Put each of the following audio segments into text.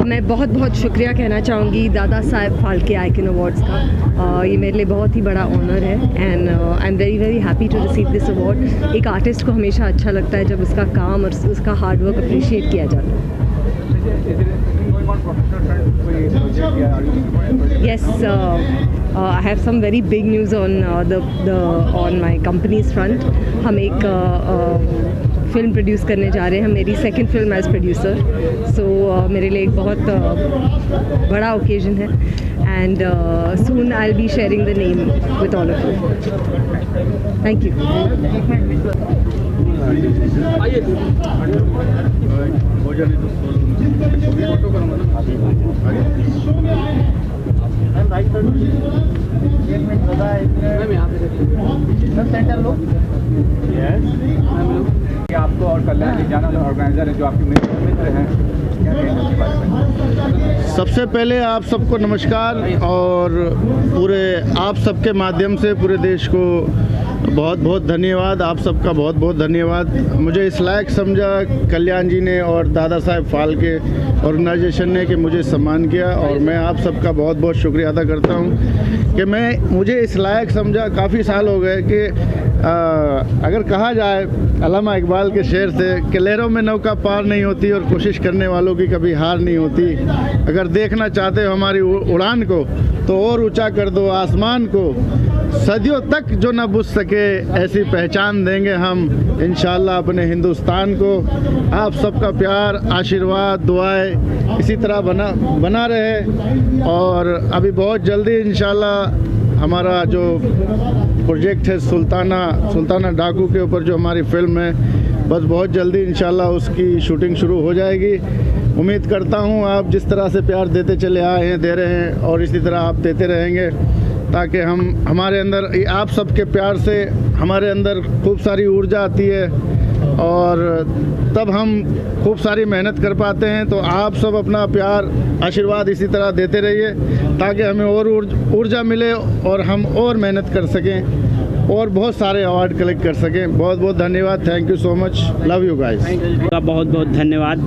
मैं बहुत बहुत शुक्रिया कहना चाहूँगी दादा साहब फाल्के आइकन अवार्ड्स का। ये मेरे लिए बहुत ही बड़ा ऑनर है and I am very very happy to receive this award. एक आर्टिस्ट को हमेशा अच्छा लगता है जब उसका काम और उसका हार्ड वर्क अप्रिशिएट किया जाता है। Yes, I have some very big news on on my company's front. हम एक फिल्म प्रोड्यूस करने जा रहे हैं, मेरी सेकंड फिल्म एज प्रोड्यूसर। सो मेरे लिए एक बहुत बड़ा ओकेजन है and soon I will be sharing the name with all of you. Thank you. आपको और कल्याण जी जाना ऑर्गेनाइजर है जो आपके मित्र हैं, क्या कहेंगे इसके बारे में? सबसे पहले आप सबको नमस्कार और पूरे आप सबके माध्यम से पूरे देश को बहुत बहुत धन्यवाद। आप सबका बहुत बहुत धन्यवाद। मुझे इस लायक समझा कल्याण जी ने और दादा साहब फाल्के ऑर्गेनाइजेशन ने कि मुझे सम्मान किया और मैं आप सबका बहुत बहुत शुक्रिया अदा करता हूं कि मुझे इस लायक समझा। काफ़ी साल हो गए कि अगर कहा जाए अल्लामा इकबाल के शेर से कि लहरों में नौका पार नहीं होती और कोशिश करने वालों की कभी हार नहीं होती। अगर देखना चाहते हो हमारी उड़ान को तो और ऊंचा कर दो आसमान को, सदियों तक जो न बुझ सके ऐसी पहचान देंगे हम इंशाअल्लाह अपने हिंदुस्तान को। आप सबका प्यार, आशीर्वाद, दुआएं इसी तरह बना रहे और अभी बहुत जल्दी इंशाअल्लाह हमारा जो प्रोजेक्ट है सुल्ताना डाकू के ऊपर जो हमारी फिल्म है, बस बहुत जल्दी इंशाअल्लाह उसकी शूटिंग शुरू हो जाएगी। उम्मीद करता हूँ आप जिस तरह से प्यार देते चले आए हैं, दे रहे हैं और इसी तरह आप देते रहेंगे ताकि हमारे अंदर आप सबके प्यार से हमारे अंदर खूब सारी ऊर्जा आती है और तब हम खूब सारी मेहनत कर पाते हैं। तो आप सब अपना प्यार, आशीर्वाद इसी तरह देते रहिए ताकि हमें और ऊर्जा मिले और हम और मेहनत कर सकें और बहुत सारे अवार्ड कलेक्ट कर सकें। बहुत बहुत धन्यवाद। Thank you so much. Love you guys. बहुत बहुत धन्यवाद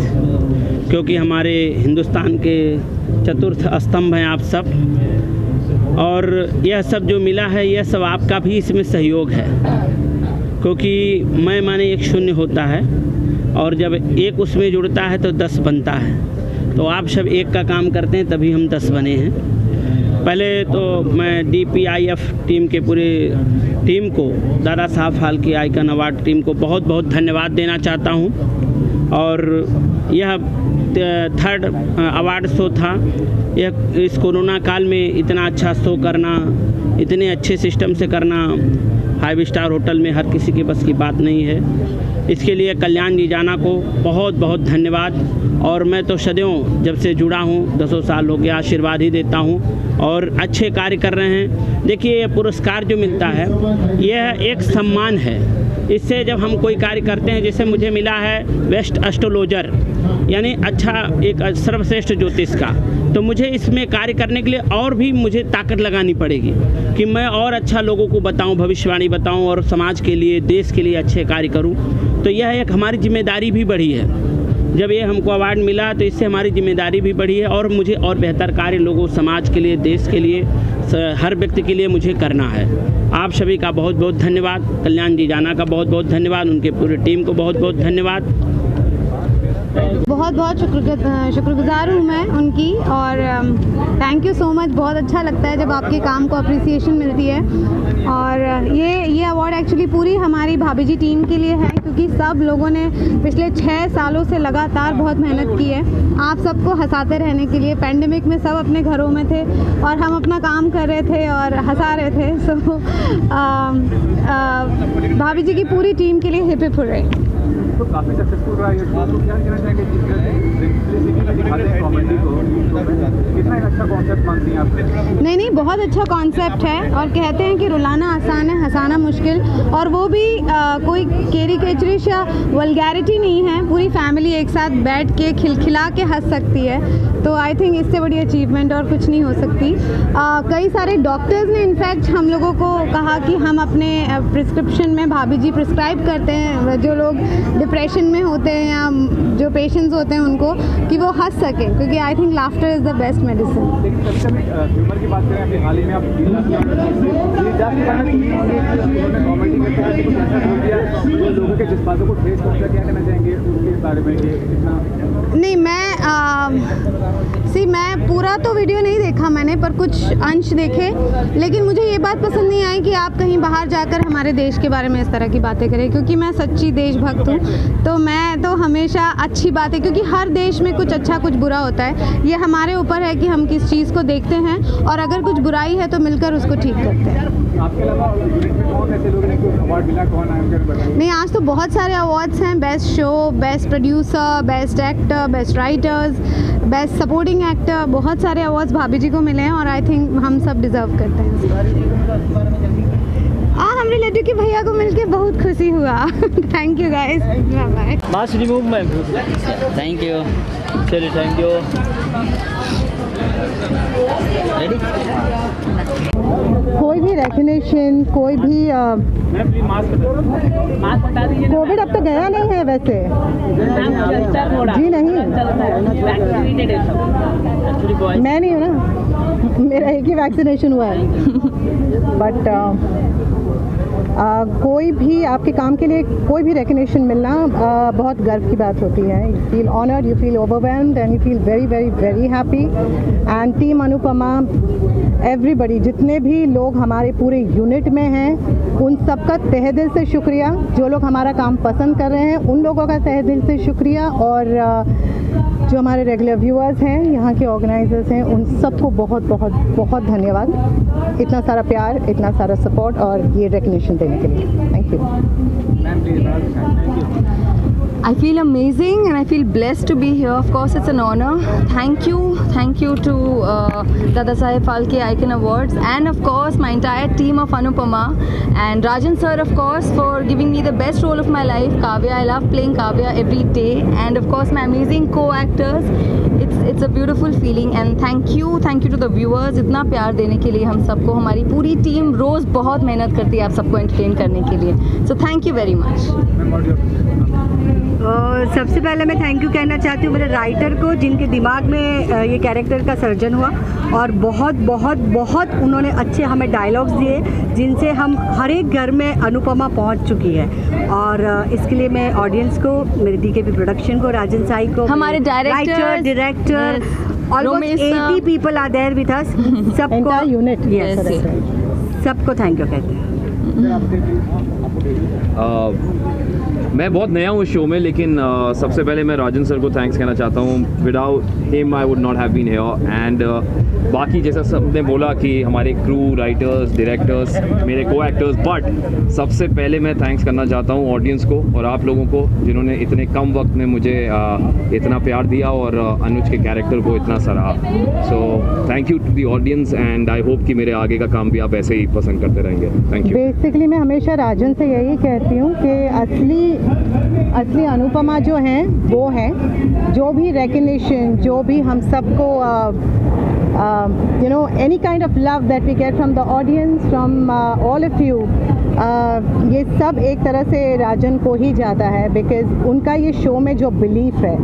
क्योंकि हमारे हिंदुस्तान के चतुर्थ स्तंभ हैं आप सब और यह सब जो मिला है यह सब आपका भी इसमें सहयोग है क्योंकि मैं माने एक शून्य होता है और जब एक उसमें जुड़ता है तो 10 बनता है। तो आप सब एक का काम करते हैं तभी हम 10 बने हैं। पहले तो मैं DPIF टीम के पूरे टीम को, दादा Saheb Phalke icon award team को बहुत बहुत धन्यवाद देना चाहता हूं और यह 3rd अवार्ड शो था। यह इस कोरोना काल में इतना अच्छा शो करना, इतने अच्छे सिस्टम से करना 5 स्टार होटल में हर किसी के बस की बात नहीं है। इसके लिए कल्याण जी जाना को बहुत बहुत धन्यवाद और मैं तो सदैव जब से जुड़ा हूँ 10 साल हो गया आशीर्वाद ही देता हूँ और अच्छे कार्य कर रहे हैं। देखिए ये पुरस्कार जो मिलता है यह एक सम्मान है। इससे जब हम कोई कार्य करते हैं, जैसे मुझे मिला है बेस्ट एस्ट्रोलॉजर यानी अच्छा एक सर्वश्रेष्ठ ज्योतिष का, तो मुझे इसमें कार्य करने के लिए और भी मुझे ताकत लगानी पड़ेगी कि मैं और अच्छा लोगों को बताऊं, भविष्यवाणी बताऊं और समाज के लिए, देश के लिए अच्छे कार्य करूं। तो यह एक हमारी जिम्मेदारी भी बढ़ी है। जब ये हमको अवार्ड मिला तो इससे हमारी जिम्मेदारी भी बढ़ी है और मुझे और बेहतर कार्य लोगों, समाज के लिए, देश के लिए, हर व्यक्ति के लिए मुझे करना है। आप सभी का बहुत बहुत धन्यवाद। कल्याण जी जाना का बहुत बहुत धन्यवाद। उनके पूरी टीम को बहुत बहुत धन्यवाद। बहुत बहुत शुक्रगुजार हूँ मैं उनकी और थैंक यू सो मच। बहुत अच्छा लगता है जब आपके काम को अप्रिसिएशन मिलती है और ये अवार्ड एक्चुअली पूरी हमारी भाभी जी टीम के लिए है क्योंकि सब लोगों ने पिछले 6 सालों से लगातार बहुत मेहनत की है आप सबको हंसाते रहने के लिए। पेंडेमिक में सब अपने घरों में थे और हम अपना काम कर रहे थे और हंसा रहे थे। सो भाभी जी की पूरी टीम के लिए हिप हिप हुर्रे। तो काफ़ी सक्सेसफुल रहा ये शो। तो क्या कहना चाहेंगे दिखाते हैं कॉमेडी को, कितना एक अच्छा कॉन्सेप्ट मानती हैं आप? नहीं बहुत अच्छा कॉन्सेप्ट है और कहते हैं कि रुलाना आसान है हंसाना मुश्किल और वो भी कोई कैरिकेचरिश या वल्गैरिटी नहीं है। पूरी फैमिली एक साथ बैठ के खिलखिला के हंस सकती है। तो आई थिंक इससे बड़ी अचीवमेंट और कुछ नहीं हो सकती। कई सारे डॉक्टर्स ने इनफैक्ट हम लोगों को कहा कि हम अपने प्रिस्क्रिप्शन में भाभी जी प्रिस्क्राइब करते हैं जो लोग डिप्रेशन में होते हैं या जो पेशेंट्स होते हैं उनको, कि वो हंस सकें, क्योंकि I think laughter is the best medicine. लेकिन कभी कभी ह्यूमर की बात करें, अभी हाल ही में आप कॉमेडी करते हैं, कुछ ऐसा बोल दिया जो लोगों के जज्बातों को ठेस पहुंचा, क्या कहना चाहेंगे उसके बारे में? ये कितना नहीं, मैं पूरा तो वीडियो नहीं देखा मैंने, पर कुछ अंश देखे, लेकिन मुझे ये बात पसंद नहीं आई कि आप कहीं बाहर जाकर हमारे देश के बारे में इस तरह की बातें करें, क्योंकि मैं सच्ची देशभक्त हूँ, तो मैं तो हमेशा अच्छी बातें, क्योंकि हर देश में कुछ अच्छा कुछ बुरा होता है, ये हमारे ऊपर है कि हम किस चीज़ को देखते हैं, और अगर कुछ बुराई है तो मिलकर उसको ठीक करते हैं। आपके अलावा कौन ऐसे लोग हैं जिनको अवार्ड मिला, कौन आए उनके बताइए? नहीं, आज तो बहुत सारे अवार्ड्स हैं, best show, best producer, best actor, best writers, best supporting actor, बहुत सारे अवार्ड्स भाभी जी को मिले हैं, और आई थिंक हम सब डिज़र्व करते हैं। हमरे लड्डू के भैया को मिलके बहुत खुशी हुआ। Thank you guys, bye bye. Mask remove ma'am. Thank you. चलिए, थैंक यू। रेडी? कोई भी वैक्सीनेशन, कोई भी कोविड अब तो गया नहीं है वैसे जी, नहीं मैं नहीं हूँ ना, मेरा एक ही वैक्सीनेशन हुआ है। बट कोई भी आपके काम के लिए कोई भी रिकग्निशन मिलना बहुत गर्व की बात होती है। You feel honoured, you feel overwhelmed and you feel very very very happy. And team Anupama, everybody, जितने भी लोग हमारे पूरे यूनिट में हैं, उन सबका तहे दिल से शुक्रिया। जो लोग हमारा काम पसंद कर रहे हैं उन लोगों का तहे दिल से शुक्रिया, और जो हमारे रेगुलर व्यूअर्स हैं, यहाँ के ऑर्गेनाइजर्स हैं, उन सबको बहुत बहुत बहुत धन्यवाद। इतना सारा प्यार, इतना सारा सपोर्ट और ये रिकग्निशन देने के लिए thank you. I feel amazing and I feel blessed to be here. Of course, it's an honor. Thank you to Dada Saheb Phalke Icon Awards, and of course my entire team of Anupama, and Rajan sir, of course, for giving me the best role of my life, Kavya. I love playing Kavya every day, and of course my amazing co-actors. It's a beautiful feeling, and thank you to the viewers. इतना प्यार देने के लिए हम सबको, हमारी पूरी team रोज़ बहुत मेहनत करती है आप सबको एंटरटेन करने के लिए। So thank you very much. सबसे पहले मैं थैंक यू कहना चाहती हूँ मेरे राइटर को, जिनके दिमाग में ये कैरेक्टर का सर्जन हुआ, और बहुत बहुत बहुत उन्होंने अच्छे हमें डायलॉग्स दिए, जिनसे हम हर एक घर में अनुपमा पहुँच चुकी है। और इसके लिए मैं ऑडियंस को, मेरे DKP प्रोडक्शन को, राजन साई को, हमारे director, almost 80 people are there with us, सबको यूनिट, सबको थैंक यू कहते हैं। मैं बहुत नया हूँ इस शो में, लेकिन सबसे पहले मैं राजन सर को थैंक्स कहना चाहता हूँ। Without him I would not have been here. And बाकी जैसा सबने बोला कि हमारे क्रू, राइटर्स, डायरेक्टर्स, मेरे को एक्टर्स, बट सबसे पहले मैं थैंक्स करना चाहता हूँ ऑडियंस को और आप लोगों को, जिन्होंने इतने कम वक्त में मुझे इतना प्यार दिया और अनुज के कैरेक्टर को इतना सराहा। So thank you to the audience, and I hope कि मेरे आगे का काम भी आप ऐसे ही पसंद करते रहेंगे। Thank you. बेसिकली मैं हमेशा राजन से यही कहती हूँ कि असली अनुपमा जो हैं वो हैं, जो भी रिकग्निशन, जो भी हम सबको any kind of love that we get from the audience, from all of you, ये सब एक तरह से राजन को ही जाता है, बिकॉज उनका ये शो में जो बिलीफ है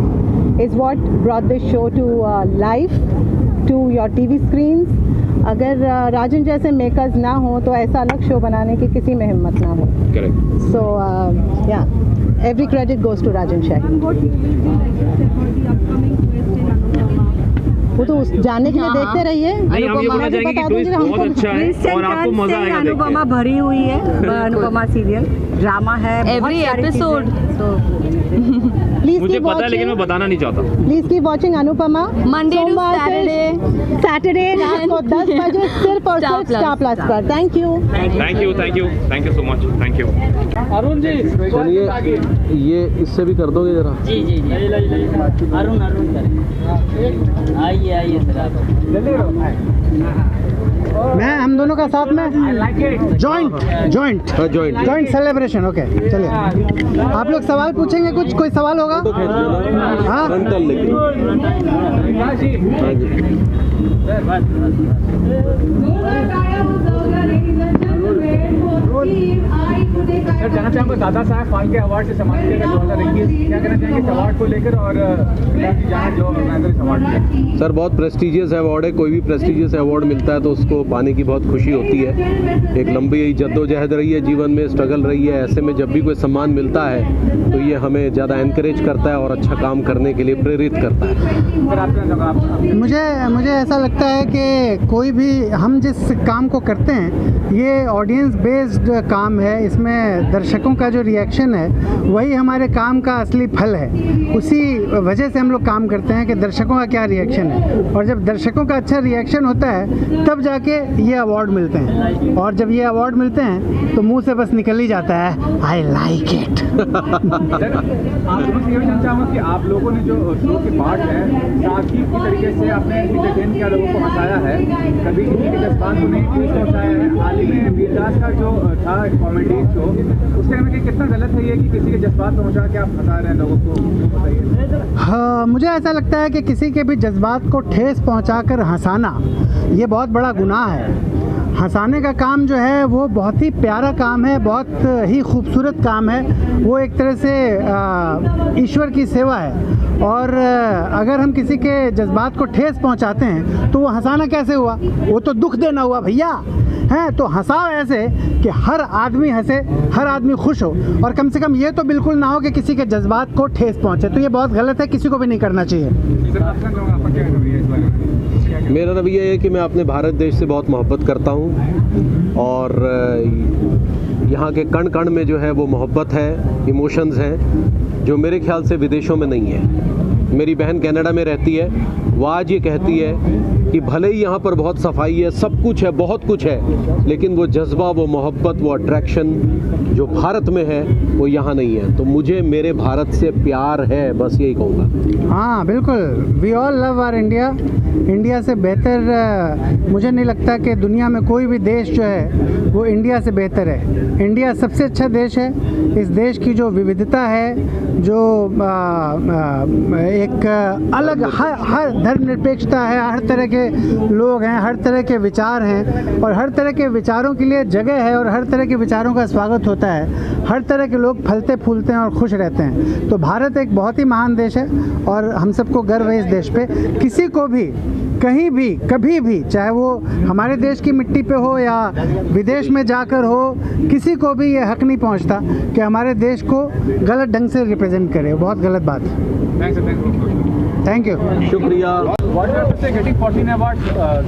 is what brought this show to life, to your TV screens. अगर राजन जैसे मेकर्स ना हो तो ऐसा अलग शो बनाने की किसी में हिम्मत ना हो। Correct. So yeah, every credit goes to Rajan Shahi. वो तो जानने के लिए देखते रहिए। नहीं, हम ये बोलना चाहेंगे कि ट्विस्ट बहुत अच्छा है और आपको मजा आएगा। अनुपमा भरी हुई है, अनुपमा सीरियल ड्रामा है, Every episode. मुझे पता है, लेकिन मैं बताना नहीं चाहता। Please keep watching Anupama, Monday to Saturday रात को 10 बजे सिर्फ और सिर्फ स्टार प्लस पर। Thank you so much. Thank you. Arun ji, चलिए ये इससे भी कर दोगे जरा। जी अरुण आइए सर आप। मैं हम दोनों का साथ में जॉइंट सेलिब्रेशन। ओके चलिए, आप लोग सवाल पूछेंगे, कुछ कोई सवाल होगा? हाँ हाँ जी। सर जानना चाहूँगा दादा साहब फाल्के अवार्ड से सम्मानित किया गया 2021, क्या कहना चाहेंगे इस अवार्ड को लेकर और कल्याण जी जाना जो ऑर्गेनाइजर इस अवार्ड में? सर बहुत प्रेस्टिजियस अवार्ड है, कोई भी प्रेस्टिजियस अवार्ड मिलता है तो उसको पाने की बहुत खुशी होती है। एक लंबी जद्दोजहद रही है, जीवन में स्ट्रगल रही है, ऐसे में जब भी कोई सम्मान मिलता है तो ये हमें ज़्यादा एनकरेज करता है और अच्छा काम करने के लिए प्रेरित करता है। मुझे ऐसा लगता है कि कोई भी हम जिस काम को करते हैं ये ऑडियंस बेस्ड काम है, इसमें दर्शकों का जो रिएक्शन है वही हमारे काम का असली फल है। उसी वजह से हम लोग काम करते हैं कि दर्शकों का क्या रिएक्शन है, और जब दर्शकों का अच्छा रिएक्शन होता है तब जाके ये अवार्ड मिलते हैं, और जब ये अवार्ड मिलते हैं तो मुंह से बस निकल ही जाता है आई लाइक इट। आप लोगों से ये जानना चाहूँगा कि आप लोगों ने जो शो के पार्ट है सादगी की तरीके से आपने इंटरटेन किया, लोगों को हंसाया है, कभी किसी के जज्बात को नहीं ठेस पहुँचाया है। हाल ही में वीरदास का जो था कॉमेडी शो, उसके में कितना गलत है ये कि किसी के जज्बात पहुँचा के आप हंसा रहे हैं लोगों को, बताइए। हाँ, मुझे ऐसा लगता है कि किसी के भी जज्बात को ठेस पहुंचाकर हंसाना ये बहुत बड़ा गुनाह है। हंसाने का काम जो है वो बहुत ही प्यारा काम है, बहुत ही खूबसूरत काम है, वो एक तरह से ईश्वर की सेवा है। और अगर हम किसी के जज्बात को ठेस पहुंचाते हैं तो वो हंसाना कैसे हुआ, वो तो दुख देना हुआ भैया हैं। तो हंसाओ ऐसे कि हर आदमी हंसे, हर आदमी खुश हो, और कम से कम ये तो बिल्कुल ना हो कि किसी के जज्बात को ठेस पहुंचे, तो ये बहुत गलत है, किसी को भी नहीं करना चाहिए। मेरा रवैया है कि मैं अपने भारत देश से बहुत मोहब्बत करता हूँ, और यहाँ के कण कण में जो है वो मोहब्बत है, इमोशंस हैं जो मेरे ख्याल से विदेशों में नहीं है। मेरी बहन कनाडा में रहती है, वो आज ये कहती है कि भले ही यहाँ पर बहुत सफाई है, सब कुछ है, बहुत कुछ है, लेकिन वो जज्बा, वो मोहब्बत, वो अट्रैक्शन जो भारत में है वो यहाँ नहीं है। तो मुझे मेरे भारत से प्यार है, बस यही कहूँगा। हाँ बिल्कुल, we all love our India. India से बेहतर मुझे नहीं लगता कि दुनिया में कोई भी देश जो है वो इंडिया से बेहतर है। इंडिया सबसे अच्छा देश है। इस देश की जो विविधता है, जो एक अलग हर धर्मनिरपेक्षता है, हर तरह के लोग हैं, हर तरह के विचार हैं, और हर तरह के विचारों के लिए जगह है, और हर तरह के विचारों का स्वागत होता है। हर तरह के लोग फलते फूलते हैं और खुश रहते हैं। तो भारत एक बहुत ही महान देश है, और हम सबको गर्व है इस देश पे। किसी को भी कहीं भी कभी भी, चाहे वो हमारे देश की मिट्टी पे हो या विदेश में जाकर हो, किसी को भी ये हक नहीं पहुंचता कि हमारे देश को गलत ढंग से रिप्रेजेंट करे। बहुत गलत बात है। थैंक यू, शुक्रिया। गेटिंग 14 अवार्ड,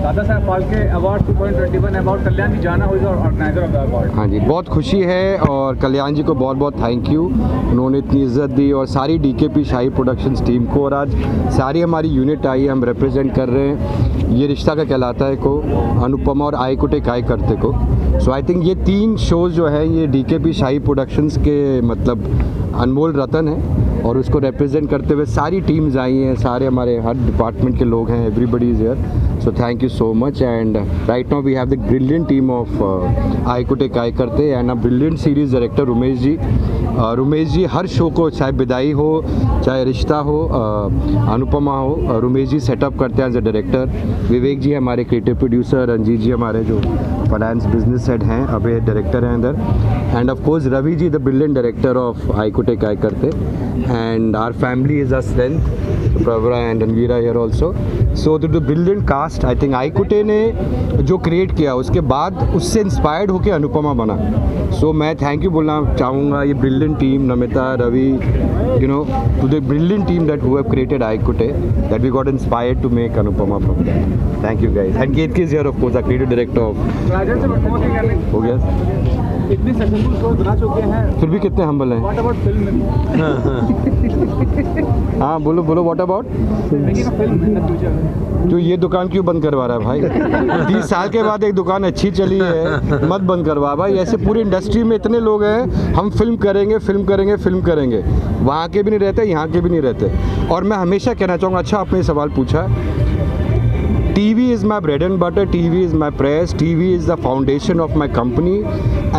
दादा साहब फाल्के अवार्ड 2021 अवार्ड, कल्याण जी जाना हो ऑर्गेनाइजर ऑफ द अवार्ड। हाँ जी, बहुत खुशी है, और कल्याण जी को बहुत बहुत थैंक यू, उन्होंने इतनी इज्जत दी, और सारी डीकेपी शाही प्रोडक्शंस टीम को, और आज सारी हमारी यूनिट आई, हम रिप्रेजेंट कर रहे हैं ये रिश्ता का कहलाता है को, अनुपमा और आई कुटे काय करते को। सो आई थिंक ये 3 शोज़ जो है ये डीकेपी शाही प्रोडक्शंस के मतलब अनमोल रतन है, और उसको रिप्रेजेंट करते हुए सारी टीम्स आई हैं, सारे हमारे हर डिपार्टमेंट के लोग हैं, everybody is here. So thank you so much, and right now we have the brilliant team of Aai Kuthe Kay Karte and a brilliant series director Umesh ji. Umesh ji हर शो को, चाहे विदाई हो, चाहे रिश्ता हो, अनुपमा हो, उमेश जी सेटअप करते हैं एज ए डायरेक्टर। विवेक जी हमारे क्रिएटिव प्रोड्यूसर, रंजीत जी हमारे जो फाइनेंस बिजनेस हेड हैं, अभी डायरेक्टर हैं अंदर, and of course Ravi ji the brilliant director of Aai Kuthe Kay Karte, and our family is a strength, Pravara and Anvira here also. So the brilliant cast, I think Aai Kuthe ने जो create किया उसके बाद उससे इंस्पायर्ड होकर अनुपमा बना। सो मैं थैंक यू बोलना चाहूँगा ये brilliant team, Namita, Ravi, you know, to the brilliant team that who have created Aikute, that we got inspired to make Anupama from that. Thank you guys. And Ketki is here, of course, our creative director of. राजन से बहुत ही करने हो गया। इतनी successful show बना चुके हैं, फिर भी कितने हम्बल हैं। What about film? हाँ बोलो बोलो, what about film in the future? तो ये दुकान क्यों बंद करवा रहा है भाई? 30 साल के बाद एक दुकान अच्छी चली है, मत बंद करवा भाई। ऐसे पूरी इंडस्ट्री में इतने लोग हैं, हम फिल्म करेंगे फिल्म करेंगे फिल्म करेंगे, वहाँ के भी नहीं रहते, यहाँ के भी नहीं रहते। और मैं हमेशा कहना चाहूँगा, अच्छा आपने ये सवाल पूछा, TV is my bread and butter, TV is my press, TV is the foundation of my company,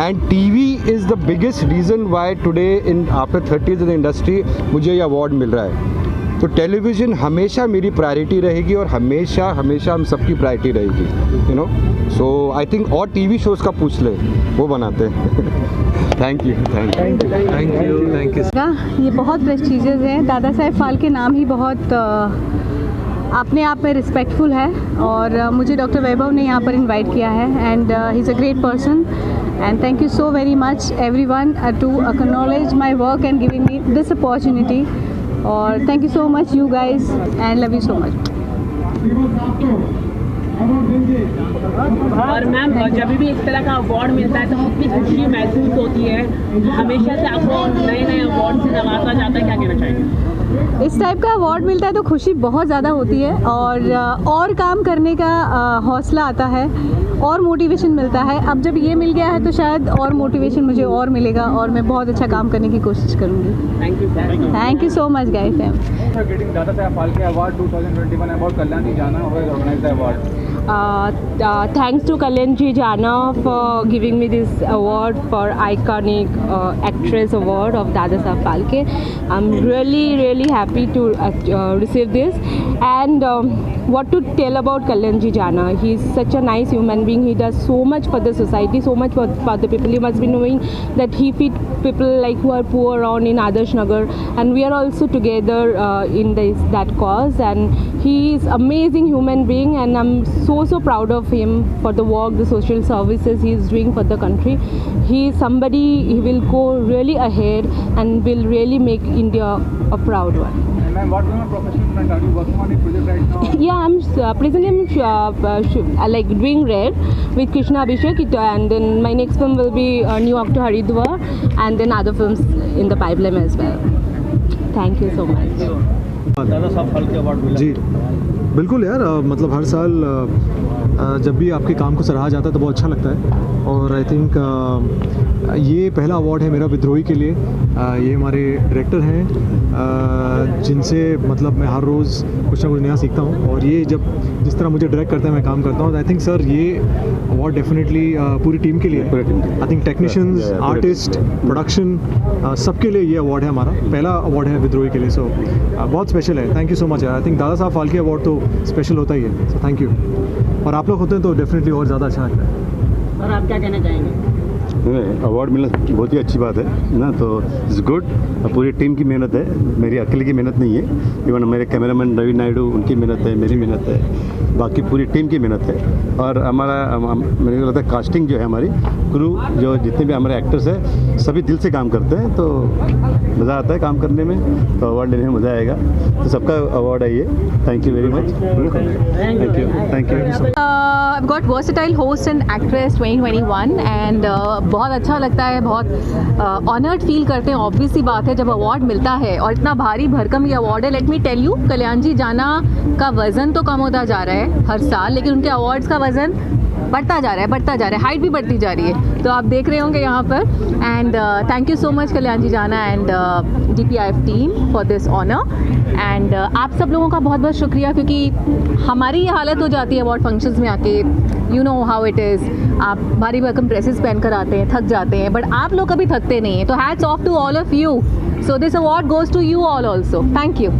and TV is the biggest reason why today in after 30 years in the industry मुझे ये award मिल रहा है। तो television हमेशा मेरी priority रहेगी और हमेशा हमेशा हम सबकी प्रायोरिटी रहेगी, you know. So I think और टीवी शोज़ का पूछ ले, वो बनाते हैं। Thank you, thank you, thank you, thank you. ये बहुत प्रेस्टीजियस है। दादा साहेब फाल्के नाम ही बहुत अपने आप में रिस्पेक्टफुल है, और मुझे डॉक्टर वैभव ने यहाँ पर इनवाइट किया है, and he is a great person, and thank you so very much everyone to acknowledge my work and giving me this opportunity, or thank you so much you guys and love you so much. और ma'am जब भी इस तरह का award मिलता है तो कितनी खुशी महसूस होती है? हमेशा से आपको नए नए अवार्ड से नवाजा जाता है, क्या कहना चाहेंगे? इस टाइप का अवार्ड मिलता है तो खुशी बहुत ज़्यादा होती है, और काम करने का हौसला आता है, और मोटिवेशन मिलता है। अब जब ये मिल गया है तो शायद और मोटिवेशन मुझे और मिलेगा, और मैं बहुत अच्छा काम करने की कोशिश करूँगी। Thank you so much guys. Dada Saheb Phalke award 2021 award Kalyani Jana organise award. Thanks to Kalyanji Jana for giving me this award for iconic actress award of Dada Saheb Phalke. I'm really happy to receive this, and what to tell about Kalyanji Jana. He's such a nice human being. He does so much for the society, so much for the people. You must be knowing that he feed people like who are poor around in Adarsh Nagar, and we are also together in that cause, and he is amazing human being, and I'm so proud of him for the work, the social services he is doing for the country. He is somebody, he will go really ahead and will really make India a proud one. Ma'am, what kind of professional front are you working on a project right now? Yeah, I'm presently I'm like doing Red with Krishna Abhishek, and then my next film will be New York to Haridwar, and then other films in the pipeline as well. Thank you so much. दादा Saheb Phalke award मिला जी बिल्कुल यार, मतलब हर साल जब भी आपके काम को सराहा जाता है तो बहुत अच्छा लगता है, और आई थिंक ये पहला अवार्ड है मेरा विद्रोही के लिए। ये हमारे डायरेक्टर हैं जिनसे मतलब मैं हर रोज़ कुछ ना कुछ नया सीखता हूँ, और ये जब जिस तरह मुझे डायरेक्ट करते हैं मैं काम करता हूँ, आई थिंक सर ये अवार्ड डेफिनेटली पूरी टीम के लिए, I think technicians, artist, production, सबके लिए ये अवार्ड है हमारा, पहला अवार्ड है विद्रोही के लिए। सो बहुत स्पेशल है। थैंक यू सो मच यार। आई थिंक दादा साहब फाल्के अवार्ड तो स्पेशल होता ही है, सो थैंक यू। और आप लोग होते हैं तो डेफिनेटली और ज़्यादा अच्छा लगता है। और आप क्या कहना चाहेंगे? अवार्ड मिलना बहुत ही अच्छी बात है ना, तो इट्स गुड। पूरी टीम की मेहनत है, मेरी अकेले की मेहनत नहीं है। इवन मेरे कैमरामैन रवि नायडू, उनकी मेहनत है, मेरी मेहनत है, बाकी पूरी टीम की मेहनत है। और हमारा मुझे लगता है कास्टिंग जो है, हमारी क्रू जो जितने भी हमारे एक्टर्स हैं सभी दिल से काम करते हैं, तो मज़ा आता है काम करने में, तो अवार्ड लेने में मज़ा आएगा। तो सबका अवार्ड है ये। Thank you very much. Thank you, thank you. I've got versatile host and actress 2021, and बहुत अच्छा लगता है, बहुत ऑनर्ड फील करते हैं। ऑब्वियस सी बात है जब अवार्ड मिलता है, और इतना भारी भरकम ये अवार्ड है। Let me tell you, Kalyanji Jana का वज़न तो कम होता जा रहा है हर साल, लेकिन उनके अवार्ड्स का वज़न बढ़ता जा रहा है, हाइट भी बढ़ती जा रही है, तो आप देख रहे होंगे यहाँ पर। And thank you so much Kalyanji Jana and DPIF team for this honour, and आप सब लोगों का बहुत बहुत शुक्रिया, क्योंकि हमारी ये हालत हो जाती है अवार्ड फंक्शंस में आके, you know how it is. आप भारी भरकम ड्रेसेस पहन कर आते हैं, थक जाते हैं, बट आप लोग कभी थकते नहीं हैं, तो hats off to all of you. So this award goes to you all also. Thank you.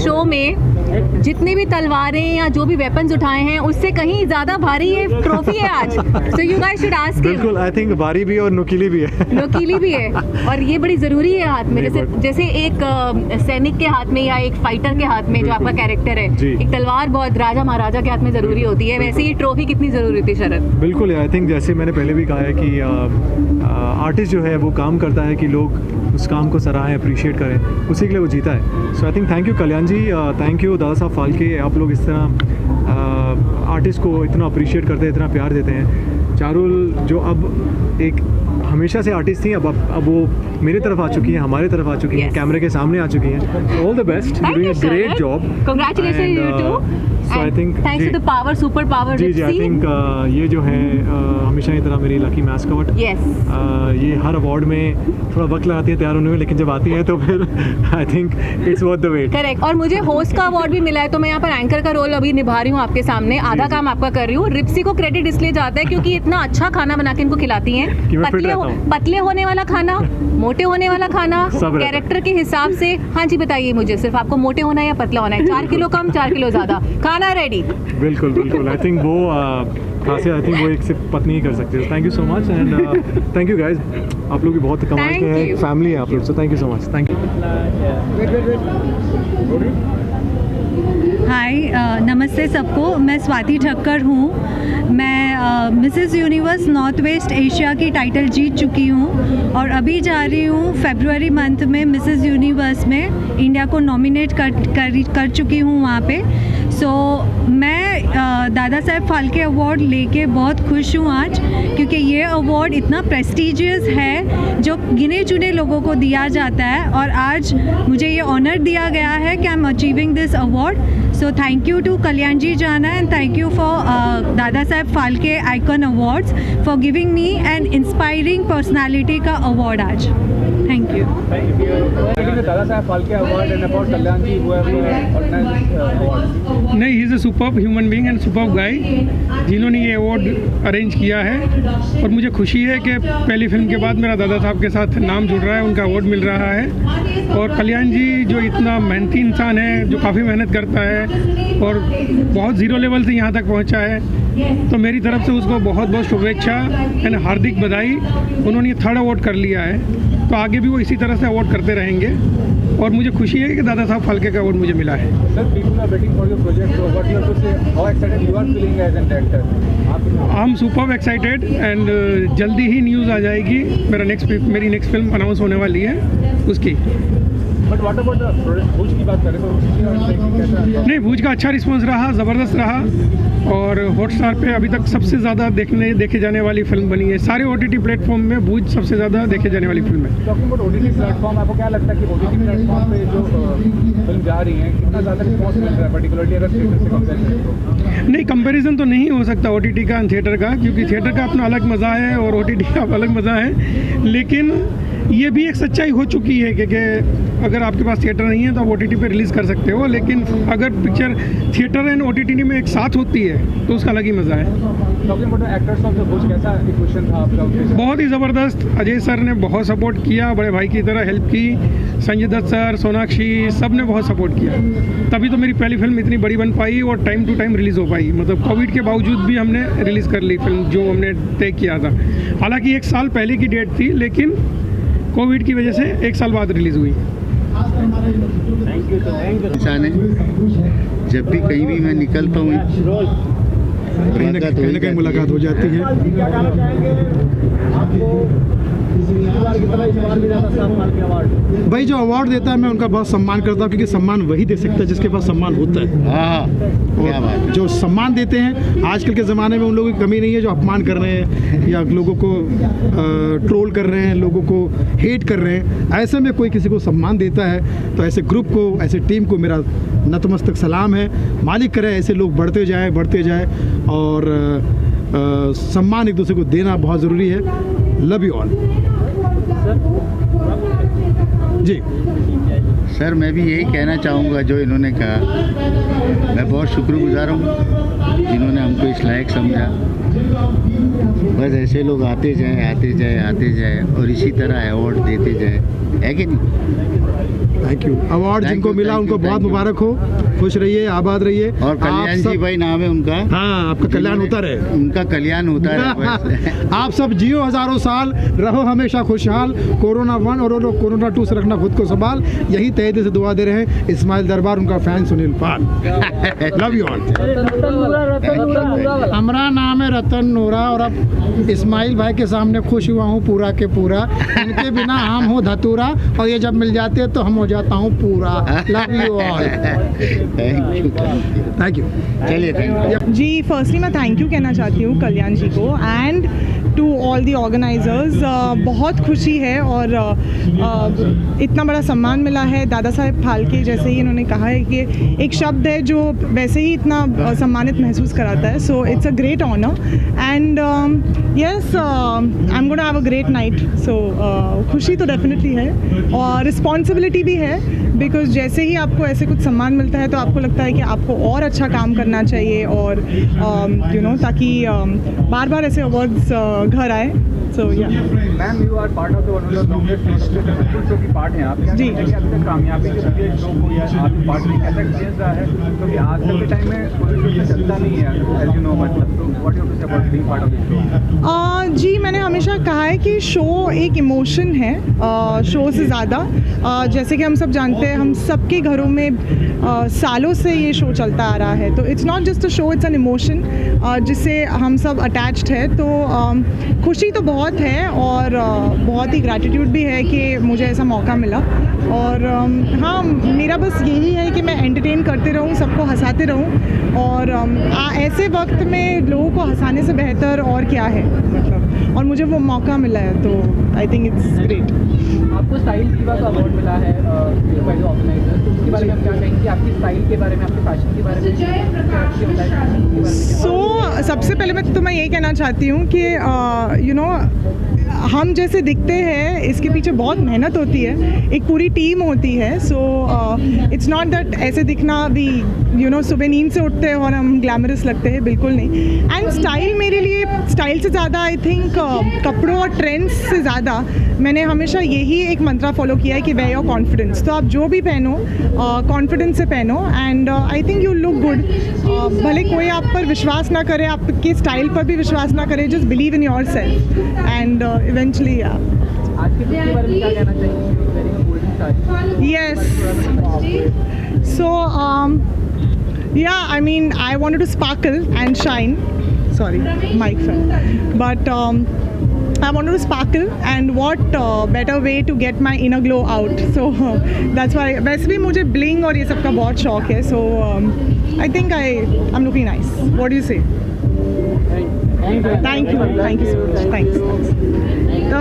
Show में जितने भी तलवारें या जो भी वेपन्स उठाए हैं उससे कहीं ज़्यादा भारी ये ट्रॉफी है आज, so you guys should ask him. बिल्कुल, आई थिंक भारी भी और नुकीली भी है। नुकीली भी है, और ये बड़ी ज़रूरी है हाथ में, जैसे एक सैनिक के हाथ में या एक फाइटर के हाथ में जो आपका कैरेक्टर है, एक तलवार बहुत राजा महाराजा के हाथ में ज़रूरी होती है, वैसे ही ट्रॉफी कितनी ज़रूरी थी शरद। बिल्कुल, आई थिंक जैसे मैंने पहले भी कहा है कि आर्टिस्ट जो है वो काम करता है कि लोग उस काम को सराहें, अप्रिशिएट करें, उसी के लिए वो जीता है। So I think thank you Kalyan ji, thank you Dada Saheb Phalke. आप लोग इस तरह आर्टिस्ट को इतना अप्रिशिएट करते हैं, इतना प्यार देते हैं। चारुल जो अब एक हमेशा से आर्टिस्ट थी, अब वो मेरी तरफ आ चुकी हैं, हमारे तरफ आ चुकी हैं, कैमरे के सामने आ चुकी हैं। All the best, you doing a great job. Congratulations you too. So I think thanks to the power super power ji I think ये जो है हमेशा की तरह मेरी लकी मैस्कॉट ये हर अवार्ड में थोड़ा वक्त लगाती है तैयार होने में, लेकिन जब आती है तो फिर I think it's worth the wait. Correct. और मुझे होस्ट का अवार्ड भी मिला है, तो मैं यहाँ पर एंकर का रोल अभी निभा रही हूँ आपके सामने, आधा काम आपका कर रही हूँ। रिप्सी को क्रेडिट इसलिए जाता है क्योंकि इतना अच्छा खाना बना के इनको खिलाती हैं, पतले होने वाला खाना, मोटे होने वाला खाना, कैरेक्टर के हिसाब से। हाँ जी बताइए मुझे, सिर्फ आपको मोटे होना है या पतला होना है? 4 किलो कम 4 किलो ज़्यादा, खाना रेडी। बिल्कुल बिल्कुल, आई थिंक वो खासियत आई थिंक वो एक सिर्फ पत्नी ही कर सकती है। Thank you so much and thank you guys, आप लोग भी बहुत कमाल के हैं, फैमिली है आप लोग, so thank you so much. Thank you. Hi नमस्ते सबको, मैं स्वाति ठक्कर हूँ। मैं Mrs Universe North West Asia की टाइटल जीत चुकी हूँ और अभी जा रही हूँ फरवरी मंथ में मिसेस यूनिवर्स में इंडिया को नॉमिनेट कर चुकी हूँ वहाँ पे। सो मैं दादा साहेब फाल्के अवार्ड लेके बहुत खुश हूँ आज, क्योंकि ये अवार्ड इतना प्रेस्टिजियस है जो गिने चुने लोगों को दिया जाता है, और आज मुझे ये ऑनर दिया गया है कि I am achieving this award. So thank you to Kalyan ji Jana and thank you for Dada Saheb Phalke icon awards for giving me an inspiring personality का अवार्ड आज। Thank you. Dada Saheb Phalke award and about Kalyan ji who have organised award. नहीं, he is a superb human being and superb guy जिन्होंने ये award arrange किया है, और मुझे खुशी है कि पहली फिल्म के बाद मेरा दादा साहब के साथ नाम जुड़ रहा है, उनका अवार्ड मिल रहा है। और कल्याण जी जो इतना मेहनती इंसान है, जो काफ़ी मेहनत करता है और बहुत ज़ीरो लेवल से यहाँ तक पहुँचा है, तो मेरी तरफ से उसको बहुत बहुत शुभेच्छा एंड हार्दिक बधाई। उन्होंने 3rd अवार्ड कर लिया है, तो आगे भी वो इसी तरह से अवार्ड करते रहेंगे, और मुझे खुशी है कि दादा साहब फाल्के का अवार्ड मुझे मिला है। Sir, people are waiting for your project, so what you have to say, how excited you are feeling as an director? I am superb excited and जल्दी ही न्यूज़ आ जाएगी। मेरी नेक्स्ट फिल्म अनाउंस होने वाली है उसकी। बट व्हाट अबाउट भूज की बात करें तो नहीं, भूज का अच्छा रिस्पांस रहा, ज़बरदस्त रहा, और हॉटस्टार पे अभी तक सबसे ज़्यादा देखे जाने वाली फिल्म बनी है। सारे OTT प्लेटफॉर्म में भूज सबसे ज़्यादा देखे जाने वाली फिल्म है। टॉकिंग अबाउट OTT प्लेटफॉर्म, आपको क्या लगता है कि OTT प्लेटफॉर्म पे जो फिल्म जा रही है कितना ज़्यादा रिस्पांस मिल रहा है, पर्टिकुलरली अगर थिएटर से कंपेयर करें? नहीं, कंपैरिजन तो नहीं हो सकता OTT का थिएटर का, क्योंकि थिएटर का अपना अलग मज़ा है और OTT का अलग मज़ा है। लेकिन ये भी एक सच्चाई हो चुकी है कि अगर आपके पास थिएटर नहीं है तो आप OTT पे रिलीज़ कर सकते हो, लेकिन अगर पिक्चर थिएटर एंड OTT में एक साथ होती है तो उसका अलग ही मज़ा है। एक्टर्स ऑफ द भूज, कैसा इक्वेशन था आपका? बहुत ही ज़बरदस्त। अजय सर ने बहुत सपोर्ट किया, बड़े भाई की तरह हेल्प की। संजय दत्त सर, सोनाक्षी, सब ने बहुत सपोर्ट किया, तभी तो मेरी पहली फिल्म इतनी बड़ी बन पाई और टाइम टू टाइम रिलीज़ हो पाई। मतलब कोविड के बावजूद भी हमने रिलीज़ कर ली फिल्म जो हमने तय किया था। हालाँकि 1 साल पहले की डेट थी, लेकिन कोविड की वजह से 1 साल बाद रिलीज़ हुई। इंसान है, जब भी कहीं भी मैं निकलता हूँ कहीं ना कहीं मुलाकात हो जाती है। भाई जो अवार्ड देता है मैं उनका बहुत सम्मान करता हूँ, क्योंकि सम्मान वही दे सकता है जिसके पास सम्मान होता है। हाँ, क्या बात। जो सम्मान देते हैं आजकल के ज़माने में उन लोगों की कमी नहीं है जो अपमान कर रहे हैं या लोगों को ट्रोल कर रहे हैं, लोगों को हेट कर रहे हैं। ऐसे में कोई किसी को सम्मान देता है तो ऐसे ग्रुप को, ऐसे टीम को मेरा नतमस्तक सलाम है। मालिक करे ऐसे लोग बढ़ते जाए और सम्मान एक दूसरे को देना बहुत ज़रूरी है। Love you all. जी सर, मैं भी यही कहना चाहूँगा जो इन्होंने कहा। मैं बहुत शुक्रगुजार हूँ जिन्होंने हमको इस लायक समझा। बस ऐसे लोग आते जाए और इसी तरह अवार्ड देते जाए, है कि नहीं? Thank you. अवार्ड जिनको मिला उनको बहुत मुबारक हो, खुश रहिए, आबाद रहिए। और कल्याण जी भाई नाम है उनका। हाँ, आपका कल्याण होता रहे। उनका कल्याण होता रहे। आप सब जियो हज़ारों साल, रहो हमेशा खुशहाल। कोरोना 1 और कोरोना 2 से रखना खुद को संभाल। यही तहे दिल से दुआ दे रहे हैं इस्माइल दरबार, उनका fan Sunil Pal. Love you all. हमारा नाम है रतन नोरा और अब इस्माइल भाई के सामने खुश हुआ हूँ पूरा के पूरा। इनके बिना हम हो धतूरा और ये जब मिल जाते हैं तो हम हो जाता हूँ पूरा। Love you all. Thank you चलिए थैंक यू जी फर्स्टली मैं थैंक यू कहना चाहती हूँ कल्याण जी को and to all the organisers. बहुत खुशी है और इतना बड़ा सम्मान मिला है दादा साहेब फाल्के, जैसे ही इन्होंने कहा है कि एक शब्द है जो वैसे ही इतना सम्मानित महसूस कराता है। So it's a great honour and yes I am gonna have a great night. So खुशी तो डेफिनेटली है और रिस्पॉन्सिबिलिटी भी है, बिकॉज जैसे ही आपको ऐसे कुछ सम्मान मिलता है तो आपको लगता है कि आपको और अच्छा काम करना चाहिए और यू नो ताकि बार बार ऐसे अवार्ड्स घर आए। So yeah ma'am you are part of the one of the longest show की पार्ट हैं आप जी। अभी तक कामयाबी के लिए शो को या आप पार्ट में कैसा एक्सपीरियंस रहा है, क्योंकि आजकल के टाइम में कोई शो चलता नहीं है एज यू नो, मतलब तो what you to say about being part of this show? जी मैंने हमेशा कहा है कि शो एक इमोशन है शो से ज़्यादा। जैसे कि हम सब जानते हैं, हम सबके घरों में सालों से ये शो चलता आ रहा है, तो it's not just a show, it's an emotion जिससे हम सब अटैच्ड है। तो खुशी तो बहुत है और बहुत ही ग्रैटिट्यूड भी है कि मुझे ऐसा मौका मिला। और हाँ, मेरा बस यही है कि मैं एंटरटेन करते रहूँ, सबको हंसाते रहूँ और ऐसे वक्त में लोगों को हंसाने से बेहतर और क्या है मतलब, और मुझे वो मौका मिला है तो आई थिंक इट्स ग्रेट। आपको स्टाइल दिवा का अवार्ड मिला है ऑर्गेनाइजर, तो उसके बारे में आप क्या कहेंगे? आपकी स्टाइल के बारे में, आपके फैशन के बारे में? सो सबसे पहले मैं ये कहना चाहती हूँ कि यू नो हम जैसे दिखते हैं इसके पीछे बहुत मेहनत होती है, एक पूरी टीम होती है। सो इट्स नॉट दैट ऐसे दिखना भी यू नो सुबह नींद से उठते हैं और हम ग्लैमरस लगते हैं, बिल्कुल नहीं। एंड स्टाइल मेरे लिए स्टाइल से ज़्यादा आई थिंक कपड़ों और ट्रेंड्स से ज़्यादा मैंने हमेशा यही एक मंत्रा फॉलो किया है कि वेयर योर कॉन्फिडेंस। तो आप जो भी पहनो कॉन्फिडेंस से पहनो and I think you look good. भले कोई आप पर विश्वास ना करे, आपके स्टाइल पर भी विश्वास ना करे, just believe in your self and eventually आज के लुक के बारे में क्या कहना चाहिए? Yes. So yeah, I mean I wanted to sparkle and shine. Sorry, mic fell. But I wanted to sparkle and what better way to get my inner glow out. So that's why वैसे भी मुझे bling और ये सब का बहुत शौक है. So I think I'm looking nice. What do you say? Thank you so much. Thanks.